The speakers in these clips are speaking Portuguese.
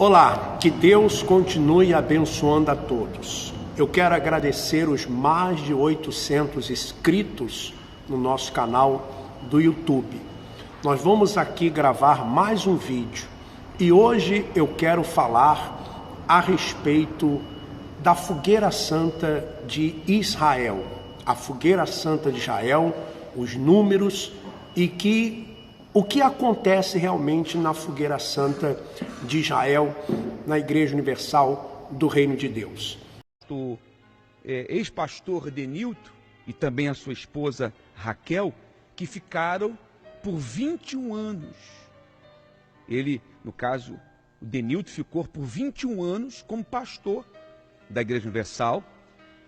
Olá, que Deus continue abençoando a todos. Eu quero agradecer os mais de 800 inscritos no nosso canal do YouTube. Nós vamos aqui gravar mais um vídeo e hoje eu quero falar a respeito da Fogueira Santa de Israel. A Fogueira Santa de Israel, os números e o que acontece realmente na Fogueira Santa de Israel, na Igreja Universal do Reino de Deus. O ex-pastor Denilton e também a sua esposa Raquel, que ficaram por 21 anos. Ele, no caso, o Denilton ficou por 21 anos como pastor da Igreja Universal.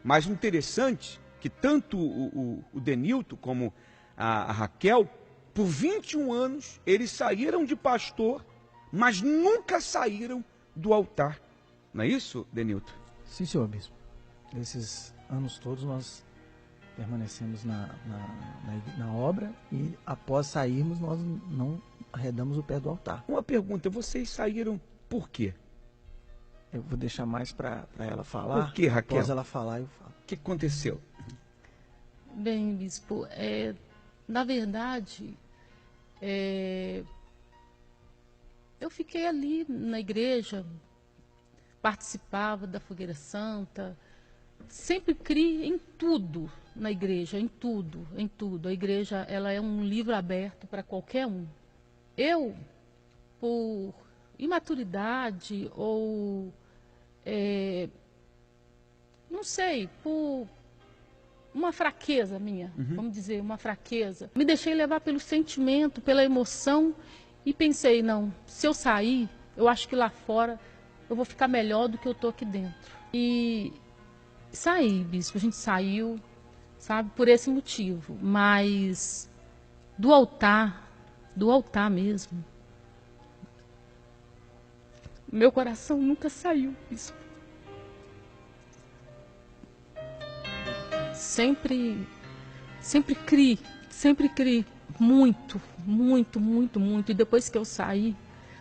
Mas o interessante é que tanto o Denilton como a Raquel, por 21 anos, eles saíram de pastor, mas nunca saíram do altar. Não é isso, Denilton? Sim, senhor bispo. Nesses anos todos nós permanecemos na obra e após sairmos nós não arredamos o pé do altar. Uma pergunta, vocês saíram por quê? Eu vou deixar mais para ela falar. Por quê, Raquel? Após ela falar, eu falo. O que aconteceu? Bem, bispo, na verdade, eu fiquei ali na igreja, participava da Fogueira Santa, sempre criei em tudo na igreja, em tudo, em tudo. A igreja, ela é um livro aberto para qualquer um. Eu, por imaturidade ou, não sei, por uma fraqueza minha, vamos dizer, uma fraqueza. Me deixei levar pelo sentimento, pela emoção e pensei, não, se eu sair, eu acho que lá fora eu vou ficar melhor do que eu estou aqui dentro. E saí, bispo, a gente saiu, sabe, por esse motivo. Mas do altar mesmo, meu coração nunca saiu, bispo. Sempre criei muito, muito, muito, muito. E depois que eu saí,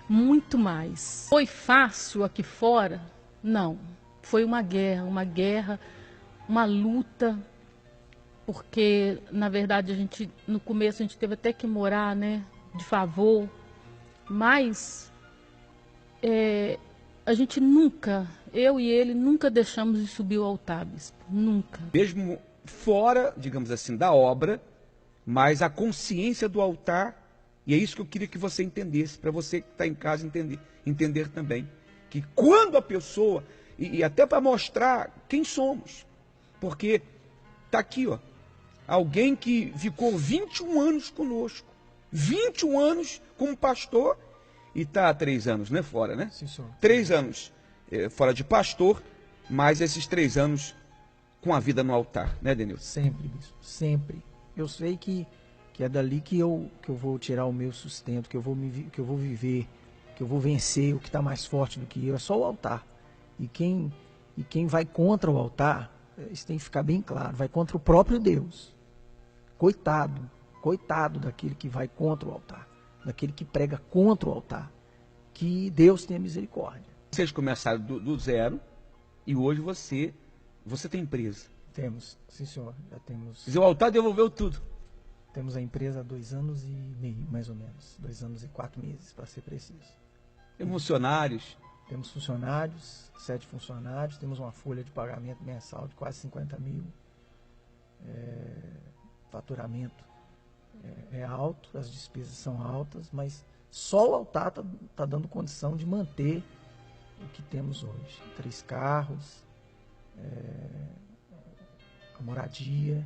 muito mais. Foi fácil aqui fora? Não. Foi uma guerra, uma luta, porque, na verdade, no começo a gente teve até que morar, né, de favor, mas a gente nunca, eu e ele, nunca deixamos de subir o altar, bispo, nunca. Mesmo fora, digamos assim, da obra, mas a consciência do altar, e é isso que eu queria que você entendesse, para você que está em casa entender também, que quando a pessoa, e até para mostrar quem somos, porque está aqui, ó, alguém que ficou 21 anos conosco, 21 anos como pastor, e está há 3 anos, né, fora, né? Sim, senhor. 3 anos fora de pastor, mais esses 3 anos com a vida no altar, né, Denilson? Sempre, bispo, sempre. Eu sei que é dali que eu vou tirar o meu sustento, que eu vou viver, que eu vou vencer o que está mais forte do que eu. É só o altar. E quem vai contra o altar, isso tem que ficar bem claro, vai contra o próprio Deus. Coitado daquele que vai contra o altar, daquele que prega contra o altar. Que Deus tenha misericórdia. Vocês começaram do zero e hoje você tem empresa. Temos, sim senhor, já temos. Quer dizer, o altar devolveu tudo. Temos a empresa há 2 anos e meio, mais ou menos. 2 anos e 4 meses, para ser preciso. Tem funcionários. Temos funcionários, 7 funcionários, temos uma folha de pagamento mensal de quase 50 mil. Faturamento é alto, as despesas são altas, mas só o altar tá dando condição de manter o que temos hoje. 3 carros, a moradia,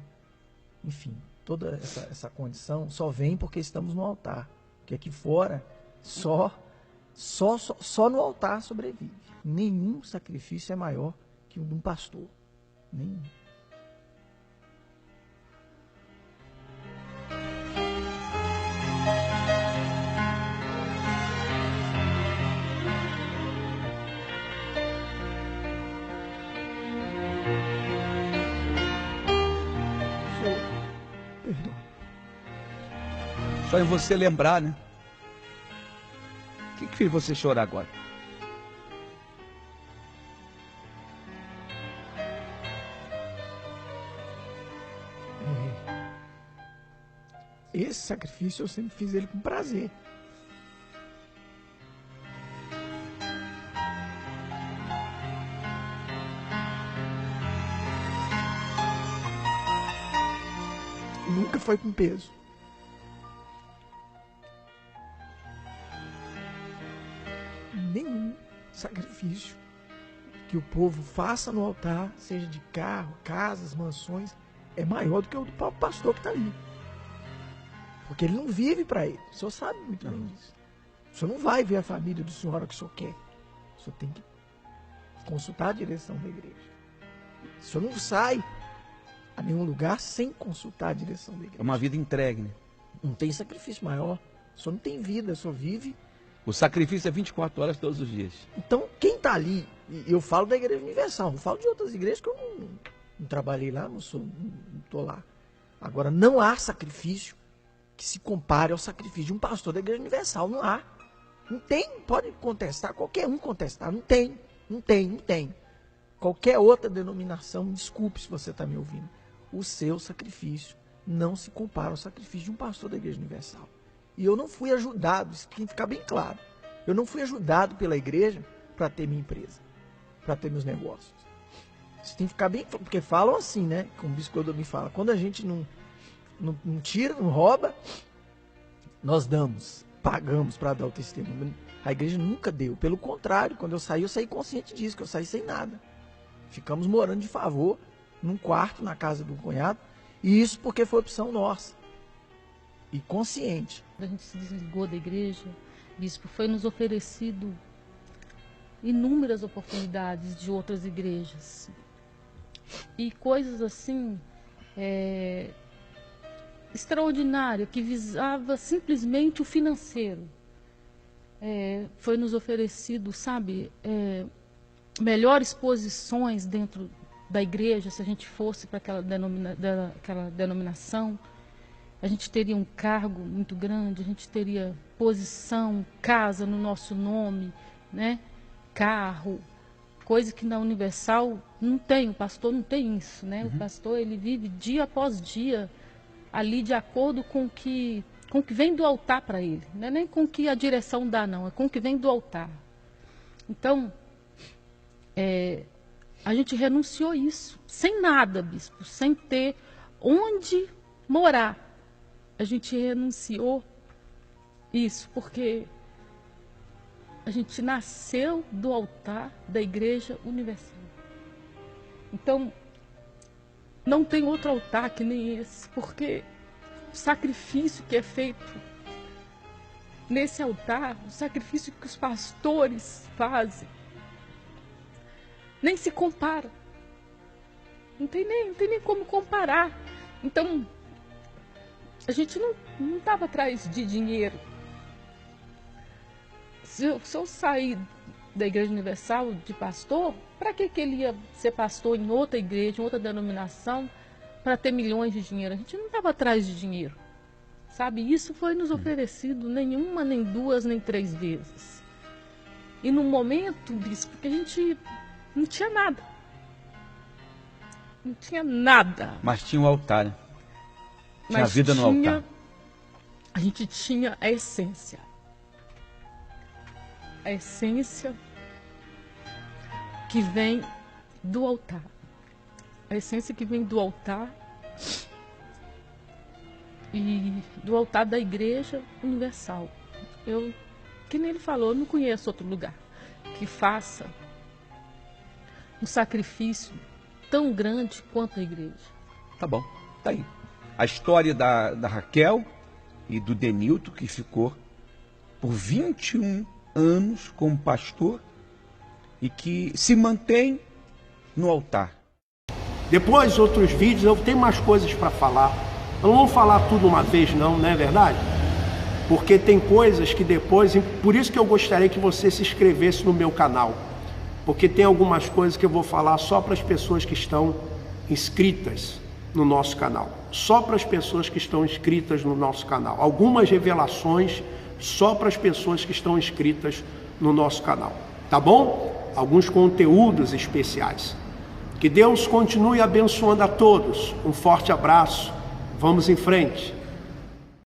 enfim, toda essa condição só vem porque estamos no altar. Porque aqui fora, só no altar sobrevive. Nenhum sacrifício é maior que o de um pastor. Nenhum. Só em você lembrar, né? O que fez você chorar agora? esse sacrifício eu sempre fiz ele com prazer. Nunca foi com peso. Nenhum sacrifício que o povo faça no altar, seja de carro, casas, mansões, é maior do que o do próprio pastor que está ali. Porque ele não vive para ele. O senhor sabe muito bem disso. O senhor não vai ver a família do senhor a hora que o senhor quer. O senhor tem que consultar a direção da igreja. O senhor não sai a nenhum lugar sem consultar a direção da igreja. É uma vida entregue, né? Não tem sacrifício maior. O senhor não tem vida, o senhor vive. O sacrifício é 24 horas todos os dias. Então, quem está ali, e eu falo da Igreja Universal, eu falo de outras igrejas que eu não trabalhei lá, não estou lá. Agora, não há sacrifício que se compare ao sacrifício de um pastor da Igreja Universal. Não há. Não tem, pode contestar, qualquer um contestar. Não tem. Qualquer outra denominação, me desculpe se você está me ouvindo, o seu sacrifício não se compara ao sacrifício de um pastor da Igreja Universal. E eu não fui ajudado, isso tem que ficar bem claro. Eu não fui ajudado pela igreja para ter minha empresa, para ter meus negócios. Isso tem que ficar bem, porque falam assim, né? Como o bispo me fala, quando a gente não tira, não rouba, nós damos, pagamos para dar o testemunho. A igreja nunca deu. Pelo contrário, quando eu saí consciente disso, que eu saí sem nada. Ficamos morando de favor, num quarto, na casa do cunhado, e isso porque foi opção nossa. E consciente. A gente se desligou da igreja, bispo, foi nos oferecido inúmeras oportunidades de outras igrejas. E coisas assim, extraordinárias, que visava simplesmente o financeiro. Foi nos oferecido, sabe, melhores posições dentro da igreja, se a gente fosse para aquela denominação. A gente teria um cargo muito grande, a gente teria posição, casa no nosso nome, né? Carro, coisa que na Universal não tem, o pastor não tem isso, né? Uhum. O pastor, ele vive dia após dia ali de acordo com o que vem do altar para ele, não é nem com o que a direção dá, não, é com o que vem do altar. Então, a gente renunciou isso, sem nada, bispo, sem ter onde morar. A gente renunciou isso, porque a gente nasceu do altar da Igreja Universal. Então, não tem outro altar que nem esse, porque o sacrifício que é feito nesse altar, o sacrifício que os pastores fazem, nem se compara. Não tem nem como comparar. Então, a gente não estava atrás de dinheiro. Se eu sair da Igreja Universal de pastor, para que ele ia ser pastor em outra igreja, em outra denominação, para ter milhões de dinheiro? A gente não estava atrás de dinheiro. Sabe, isso foi nos oferecido nenhuma, nem duas, nem três vezes. E no momento, bispo, que a gente não tinha nada. Não tinha nada. Mas tinha um altar, né? Tinha a vida no altar. A gente tinha a essência. A essência que vem do altar. A essência que vem do altar e do altar da Igreja Universal. Que nem ele falou, eu não conheço outro lugar que faça um sacrifício tão grande quanto a igreja. Tá bom, tá aí. A história da Raquel e do Denilton, que ficou por 21 anos como pastor e que se mantém no altar. Depois, outros vídeos, eu tenho mais coisas para falar. Eu não vou falar tudo uma vez não é verdade? Porque tem coisas que depois... Por isso que eu gostaria que você se inscrevesse no meu canal. Porque tem algumas coisas que eu vou falar só para as pessoas que estão inscritas no nosso canal. Só para as pessoas que estão inscritas no nosso canal. Algumas revelações só para as pessoas que estão inscritas no nosso canal. Tá bom? Alguns conteúdos especiais. Que Deus continue abençoando a todos. Um forte abraço. Vamos em frente.